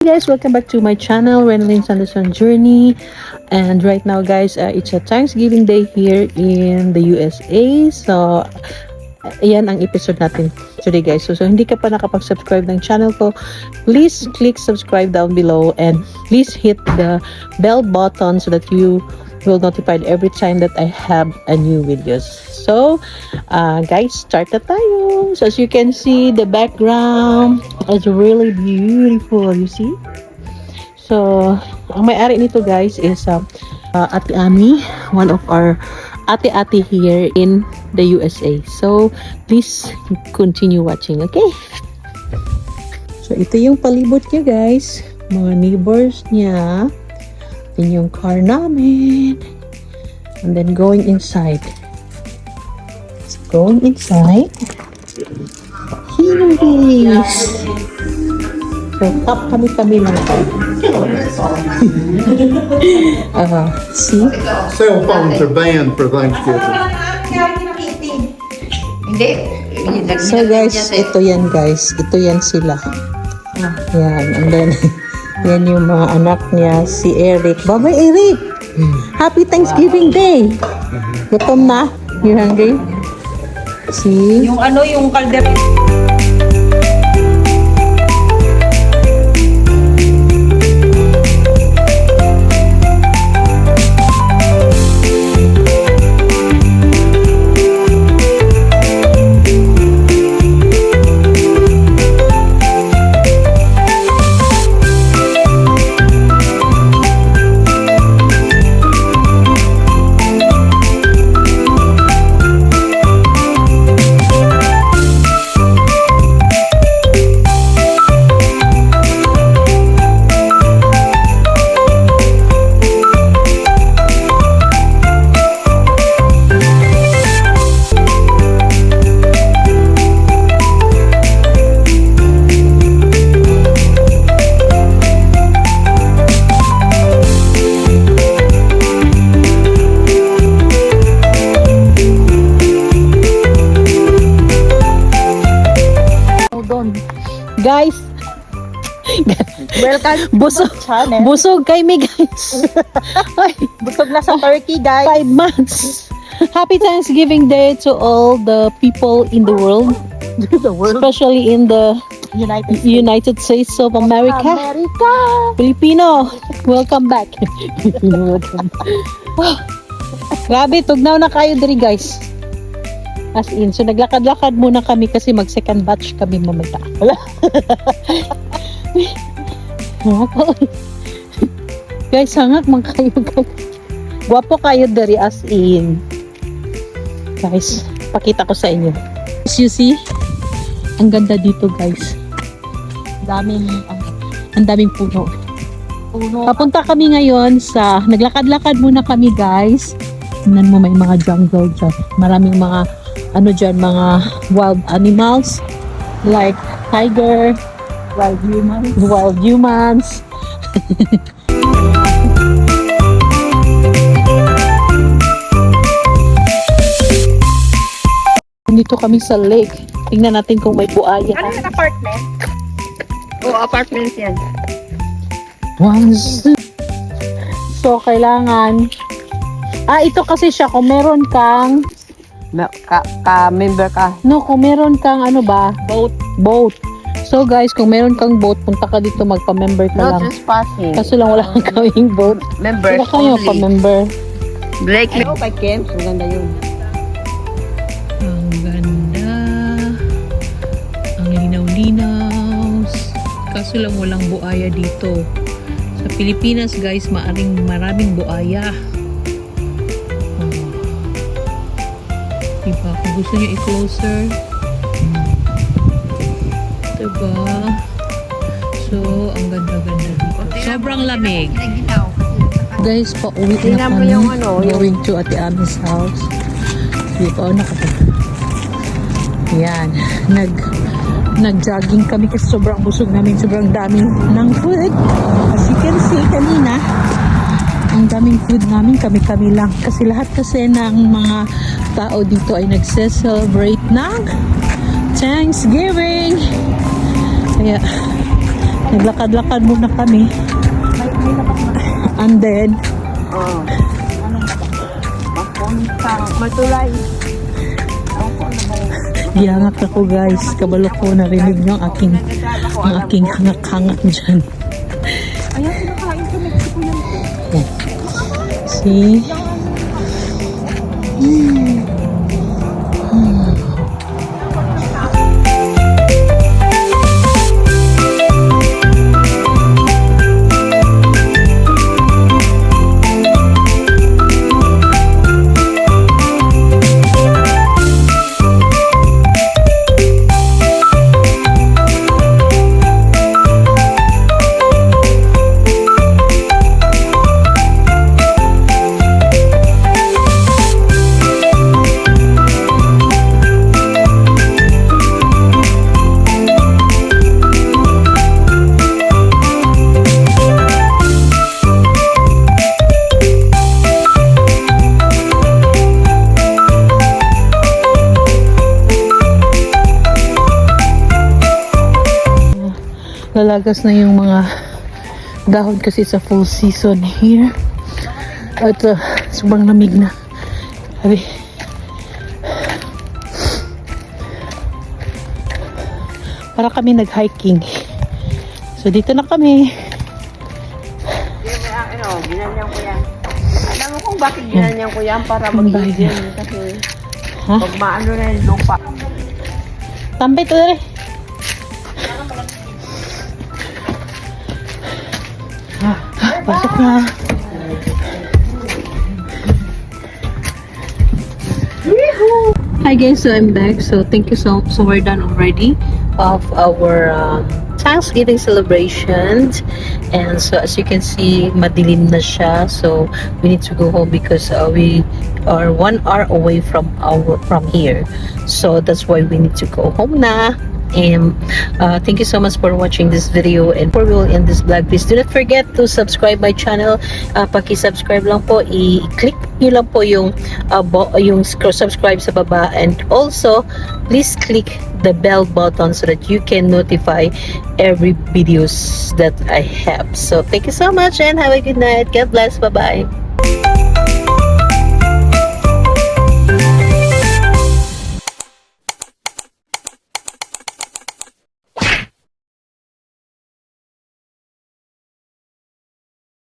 Guys, welcome back to my channel, Renalyn Sanderson Journey. And right now guys, it's a Thanksgiving Day here in the USA. So ayan ang episode natin today guys. So hindi ka pa nakapag-subscribe ng channel ko, please click subscribe down below and please hit the bell button so that you will notified every time that I have a new videos. So guys, start na tayo. So as you can see, the background is really beautiful, you see. So ang may-ari nito guys is Ate Ami, one of our ate-ate here in the USA. So please continue watching, okay? So ito yung palibot niya guys, mga neighbors niya. In yung car namin, and then going inside. So going inside, here it is. So top kami lang. See? Cell phones are banned for Thanksgiving. So guys, ito yan guys. Ito yan sila. Yan, and then yan yung mga anak niya, si Eric. Bye-bye, Eric! Happy Thanksgiving Day! Gutom na? You hungry? See? Yung ano, yung kaldero. Guys, Welcome busog, to my channel. busog kay me guys. Ay, Busog na sa turkey, guys. 5 months. Happy Thanksgiving Day to all the people in the world, The world. especially in the United States. United States of America. Filipino, welcome back. Filipino, welcome. Grabe, tugnaw na kayo diri guys. As in, so naglakad-lakad muna kami kasi mag second batch kami mamaya. Guys, hangak man kayo guys. Guwapo kayo diri as in. Guys, pakita ko sa inyo. As you see, ang ganda dito guys. Ang daming puno. Papunta kami ngayon sa, naglakad-lakad muna kami guys. Tingnan mo, may mga jungle dyan. Maraming mga, ano dyan, mga wild animals. Like tiger, wild humans. Dito kami sa lake. Tingnan natin kung may buaya. Ano yung apartment? Oo, apartment yan. Once. So, kailangan... ito kasi siya. Kung meron kang... Member ka. No, kung meron kang ano ba? Boat. So, guys, kung meron kang boat, punta ka dito, magpa-member ka No lang. trespassing. Kaso lang wala kang kaming boat. Members Sila kayo, only. pa-member. Blake. Ay, kay Kim. Maganda yun. Ang ganda. Ang linaw-linaw. Kaso lang walang buaya dito. Sa Pilipinas, guys, maraming buaya. Diba? Kung gusto nyo i-closer. Diba? So, ang ganda-ganda dito. Sobrang lamig. Guys, pauwi na Tingnan mo kami. yung ano, Going to Ate Ami's house. Dito, nakapunta. Yan. Nag-jogging kami kasi sobrang busog namin. Sobrang daming ng food. As you can see, kanina, ang daming food namin, kami-kami lang. Kasi lahat kasi ng mga tao dito ay nagse-celebrate ng Thanksgiving. Kaya, Naglakad-lakad muna kami. And then, Oh. Papunta. Matulay. gihangat ako guys. Kabalo ko narinig nyo ang aking hangak-hangak dyan. Ayaw, kinakain sa Mexico yan po. See? Lalagas na yung mga dahon kasi sa full season here. At sobrang lamig na. Sabi. Para kami nag-hiking. So dito na kami. Ginanyan ko yan. Alam mo kung bakit ginanyan ko yan? Para Ang bahay mag-easy niya. yan. Kasi Ha? pag maano na yung lupa. Tambay to dere. Pasok na. Hi guys, so I'm back. So thank you so we're done already of our Thanksgiving celebrations. And so as you can see, madilim na siya. So we need to go home because we are 1 hour away from here. So that's why we need to go home na. And thank you so much for watching this video, and before we will end this vlog, please do not forget to subscribe my channel. Paki-subscribe lang po, i-click nyo lang po yung subscribe sa baba, and also please click the bell button so that you can notify every videos that I have. So thank you so much and have a good night. God bless. Bye bye.